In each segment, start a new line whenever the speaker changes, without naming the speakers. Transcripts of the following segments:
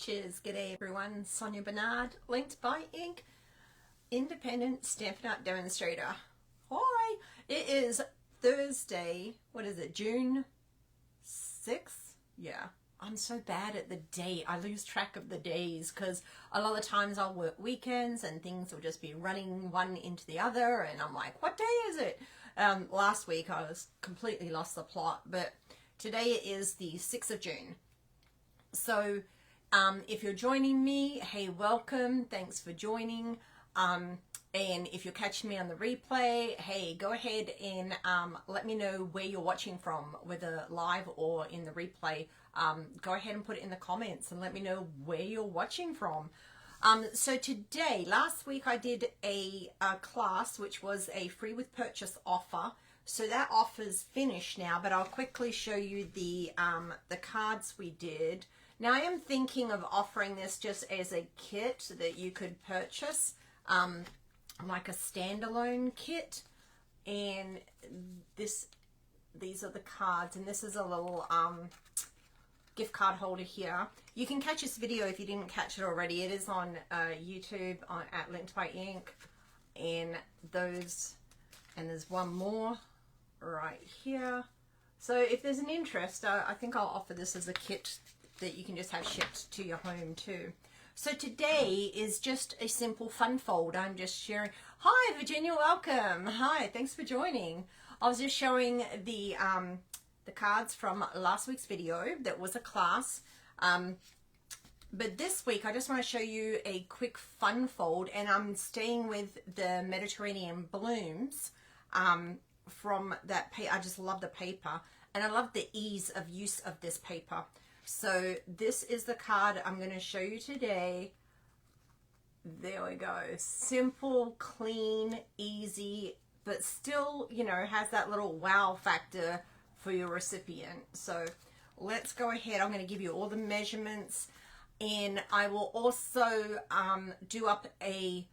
Cheers, g'day everyone. Sonia Bernard, linked by ink, independent Stampin' Art demonstrator. Hi, it is Thursday, what is it, June 6th? Yeah, I'm so bad at the date. I lose track of the days because a lot of times I'll work weekends and things will just be running one into the other and I'm like, what day is it? Last week I was completely lost the plot, but today is the 6th of June. So if you're joining me, hey, welcome, thanks for joining. And if you're catching me on the replay, hey, go ahead and let me know where you're watching from, whether live or in the replay. Go ahead and put it in the comments and let me know where you're watching from. So today, last week I did a class which was a free with purchase offer. So that offer's finished now, but I'll quickly show you the cards we did. Now I am thinking of offering this just as a kit that you could purchase, like a standalone kit. And these are the cards, and this is a little gift card holder here. You can catch this video if you didn't catch it already. It is on YouTube at Linked by Ink, and there's one more right here. So if there's an interest, I think I'll offer this as a kit that you can just have shipped to your home too. So today is just a simple fun fold. I'm just sharing. Hi Virginia, welcome. Hi, thanks for joining. I was just showing the cards from last week's video. That was a class. But this week I just want to show you a quick fun fold, and I'm staying with the Mediterranean blooms from that paper. I just love the paper, and I love the ease of use of this paper. So this is the card I'm going to show you today. There we go. Simple, clean, easy, but still, you know, has that little wow factor for your recipient. So let's go ahead. I'm going to give you all the measurements, and I will also do up a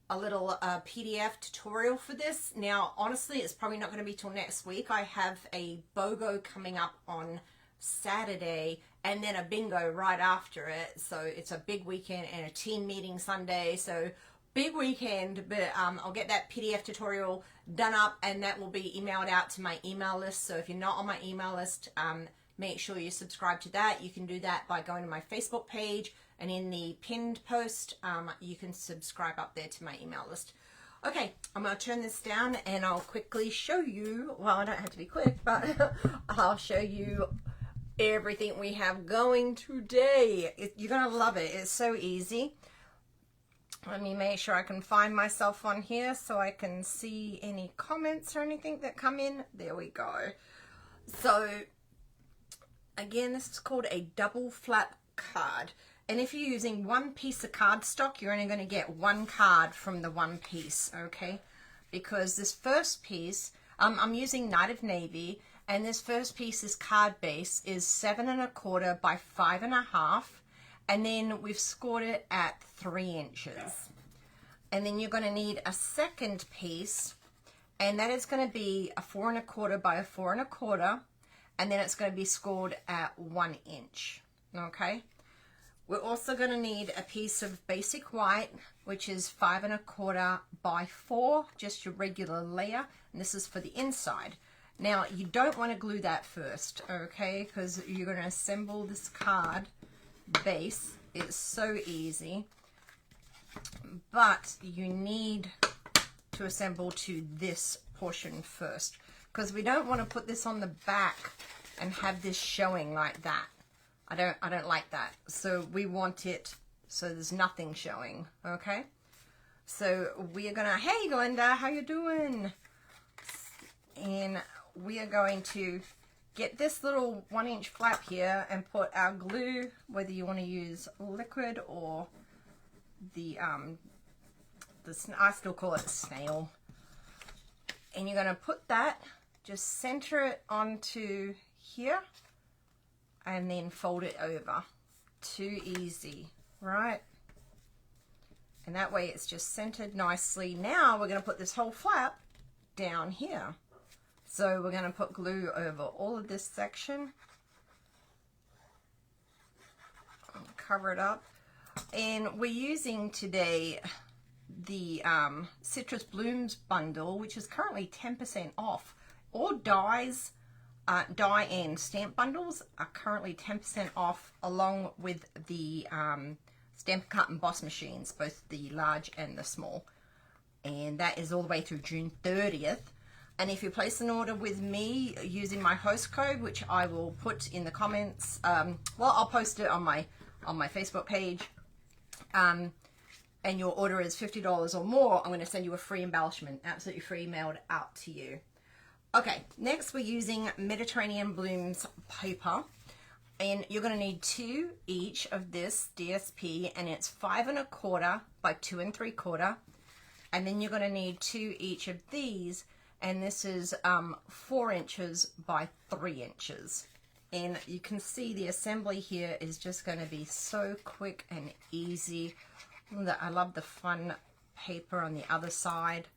little PDF tutorial for this. Now, honestly, it's probably not going to be till next week. I have a BOGO coming up on Saturday and then a bingo right after it, so it's a big weekend, and a team meeting Sunday, so big weekend. But I'll get that PDF tutorial done up, and that will be emailed out to my email list. So if you're not on my email list, make sure you subscribe to that. You can do that by going to my Facebook page, and in the pinned post you can subscribe up there to my email list. Okay, I'm going to turn this down and I'll quickly show you, well, I don't have to be quick, but I'll show you everything we have going today. You're going to love it. It's so easy. Let me make sure I can find myself on here so I can see any comments or anything that come in. There we go. So again, this is called a double flap card. And if you're using one piece of cardstock, you're only going to get one card from the one piece, okay? Because this first piece, I'm using Night of Navy, and this first piece, this card base, is 7 1/4 by 5 1/2, and then we've scored it at 3 inches. And then you're going to need a second piece, and that is going to be a 4 1/4 by a 4 1/4, and then it's going to be scored at 1 inch, okay? We're also going to need a piece of basic white, which is 5 1/4 by 4, just your regular layer, and this is for the inside. Now, you don't want to glue that first, okay, because you're going to assemble this card base. It's so easy, but you need to assemble to this portion first, because we don't want to put this on the back and have this showing like that. I don't like that. So we want it so there's nothing showing, okay? So we are gonna, hey Glenda, how you doing? And we are going to get this little 1 inch flap here and put our glue, whether you want to use liquid or I still call it snail. And you're gonna put that, just center it onto here, and then fold it over. Too easy, right? And that way it's just centered nicely. Now we're going to put this whole flap down here. So we're going to put glue over all of this section. cover it up. And we're using today the Citrus Blooms bundle, which is currently 10% off. All dies, die and stamp bundles are currently 10% off, along with the Stampin' Cut and Boss machines, both the large and the small. And that is all the way through June 30th. And if you place an order with me using my host code, which I will put in the comments, well, I'll post it on my Facebook page, and your order is $50 or more, I'm going to send you a free embellishment, absolutely free, mailed out to you. Okay, next we're using Mediterranean Blooms paper, and you're going to need 2 each of this DSP, and it's 5 1/4 by 2 3/4, and then you're going to need 2 each of these, and this is 4 inches by 3 inches. And you can see the assembly here is just going to be so quick and easy. I love the fun paper on the other side.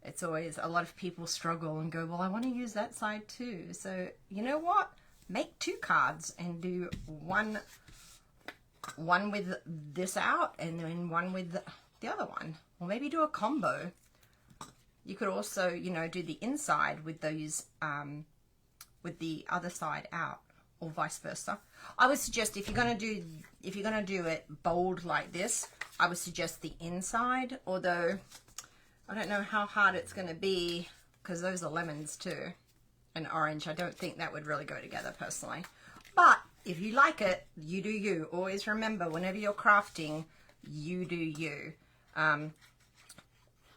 It's always, a lot of people struggle and go, well, I want to use that side too. So you know what? Make 2 cards and do one with this out and then one with the other one. Or maybe do a combo. You could also, you know, do the inside with those, with the other side out, or vice versa. I would suggest if you're gonna do it bold like this, I would suggest the inside, although I don't know how hard it's gonna be because those are lemons too, and orange. I don't think that would really go together personally. But if you like it, you do you. Always remember, whenever you're crafting, you do you,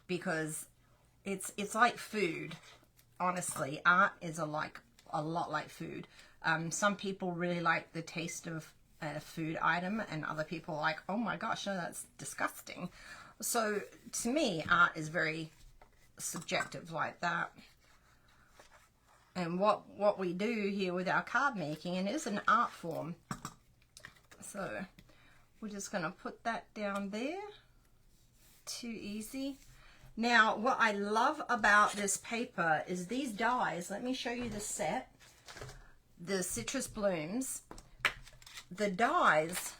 because it's like food. Honestly, art is a lot like food. Some people really like the taste of a food item, and other people are like, oh my gosh, no, that's disgusting. So to me, art is very subjective like that. And what we do here with our card making, and it is an art form. So we're just going to put that down there. Too easy. Now, what I love about this paper is these dies. Let me show you the set. The Citrus Blooms. The dies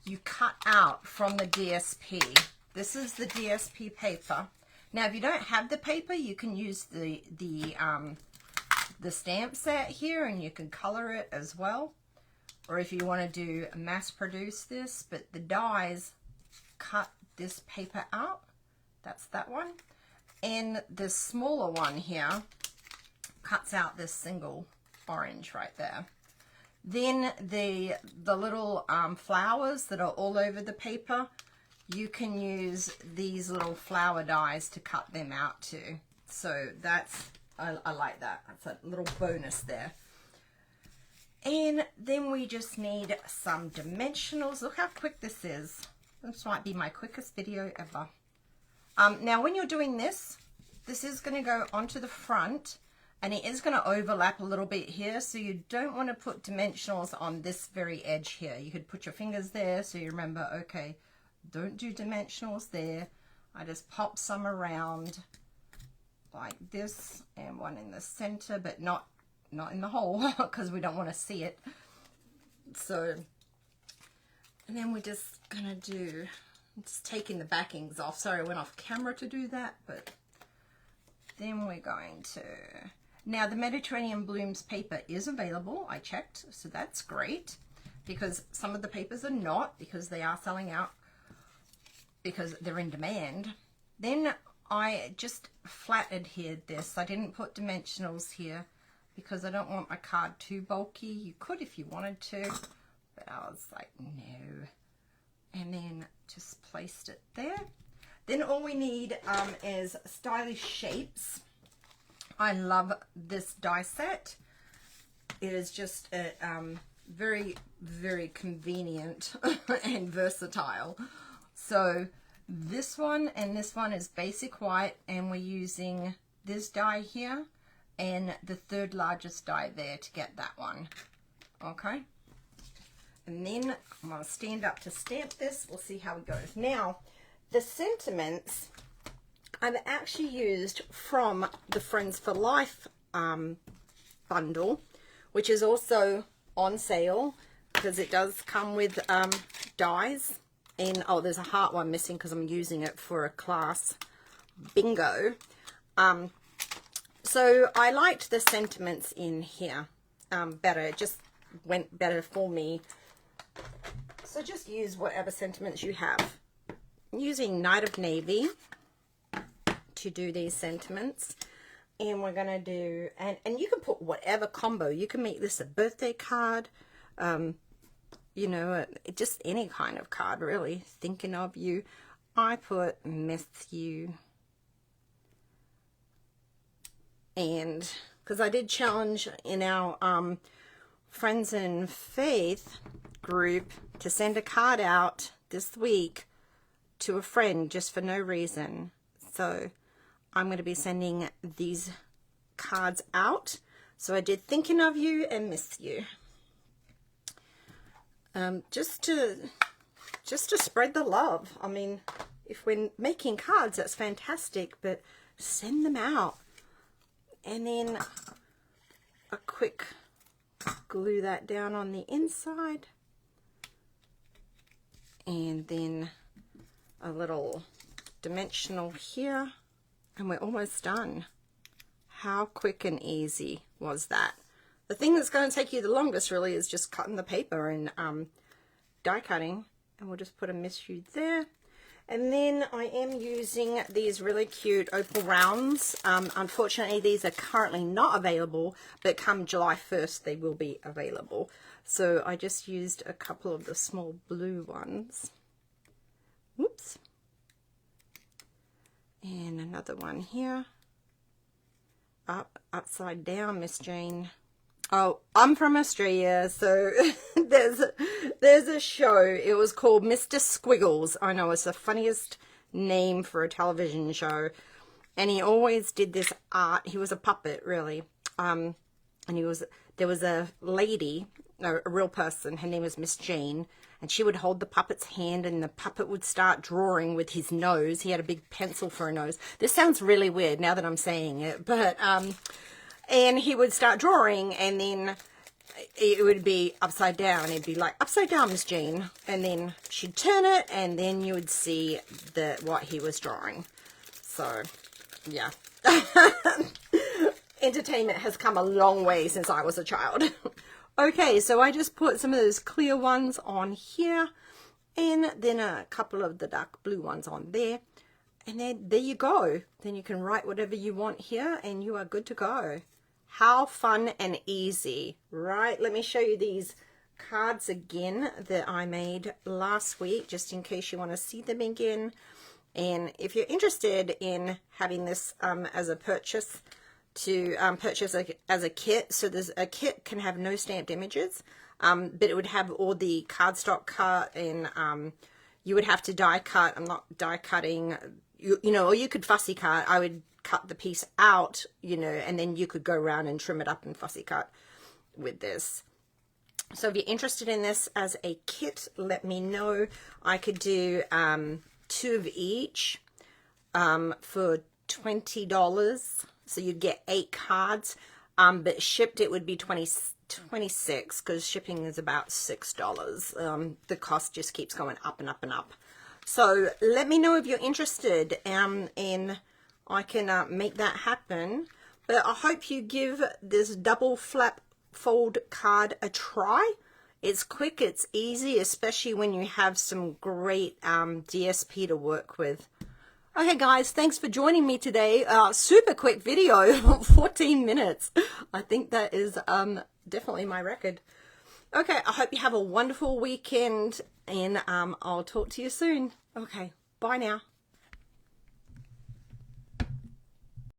you cut out from the DSP. This is the DSP paper. Now, if you don't have the paper, you can use the stamp set here, and you can color it as well. Or if you want to do mass produce this, but the dies cut this paper out. That's that one. And the smaller one here cuts out this single orange right there. Then the little flowers that are all over the paper, you can use these little flower dies to cut them out too. So that's, I like that. That's a little bonus there. And then we just need some dimensionals. Look how quick this is. This might be my quickest video ever. Now when you're doing this is going to go onto the front, and it is going to overlap a little bit here, so you don't want to put dimensionals on this very edge here. You could put your fingers there so you remember, okay, don't do dimensionals there. I just pop some around like this, and one in the center, but not in the hole because we don't want to see it. So, and then we're just gonna do, I'm just taking the backings off. Sorry, I went off camera to do that, but then we're going to, now the Mediterranean Blooms paper is available. I checked, so that's great, because some of the papers are not, because they are selling out, because they're in demand. Then I just flat adhered this. I didn't put dimensionals here because I don't want my card too bulky. You could if you wanted to, but I was like, no. And then just placed it there. Then all we need is stylish shapes. I love this die set. It is just a, very, very convenient and versatile. So this one and this one is basic white, and we're using this die here and the third largest die there to get that one. Okay. And then I'm going to stand up to stamp this. We'll see how it goes. Now, the sentiments I've actually used from the Friends for Life bundle, which is also on sale. because it does come with dies. And oh, there's a heart one missing because I'm using it for a class bingo. So I liked the sentiments in here better. It just went better for me. So just use whatever sentiments you have. I'm using Night of Navy to do these sentiments. And we're going to do, and you can put whatever combo. You can make this a birthday card, you know, just any kind of card, really. Thinking of you. I put miss you. And because I did challenge in our Friends in Faith group to send a card out this week to a friend just for no reason. So I'm going to be sending these cards out. So I did thinking of you and miss you. Just to spread the love. I mean, if we're making cards, that's fantastic, but send them out. And then a quick glue that down on the inside. And then a little dimensional here. And we're almost done. How quick and easy was that? The thing that's going to take you the longest really is just cutting the paper and die cutting. And we'll just put a miss you there. And then I am using these really cute opal rounds. Unfortunately, these are currently not available, but come July 1st, they will be available. So I just used a couple of the small blue ones. Whoops. And another one here. Upside down, Miss Jane. Oh, I'm from Australia, so there's a show. It was called Mr. Squiggles. I know, it's the funniest name for a television show. And he always did this art. He was a puppet, really. And there was a lady, a real person. Her name was Miss Jane. And she would hold the puppet's hand and the puppet would start drawing with his nose. He had a big pencil for a nose. This sounds really weird now that I'm saying it. But, and he would start drawing and then it would be upside down. It'd be like, upside down, Miss Jane. And then she'd turn it and then you would see what he was drawing. So, yeah. Entertainment has come a long way since I was a child. Okay, so I just put some of those clear ones on here and then a couple of the dark blue ones on there. And then there you go. Then you can write whatever you want here and you are good to go. How fun and easy, right? Let me show you these cards again that I made last week, just in case you want to see them again. And if you're interested in having this as a purchase, to purchase as a kit. So there's a kit can have no stamped images, but it would have all the cardstock cut and you would have to die cut. I'm not die cutting, you know, or you could fussy cut. I would cut the piece out, you know, and then you could go around and trim it up and fussy cut with this. So if you're interested in this as a kit, let me know. I could do 2 of each for $20. So you'd get 8 cards, but shipped it would be $26 because shipping is about $6. The cost just keeps going up and up and up. So let me know if you're interested, and I can make that happen. But I hope you give this double flap fold card a try. It's quick, it's easy, especially when you have some great DSP to work with. Okay guys, thanks for joining me today. Super quick video, 14 minutes. I think that is definitely my record. Okay, I hope you have a wonderful weekend and I'll talk to you soon. Okay, bye now.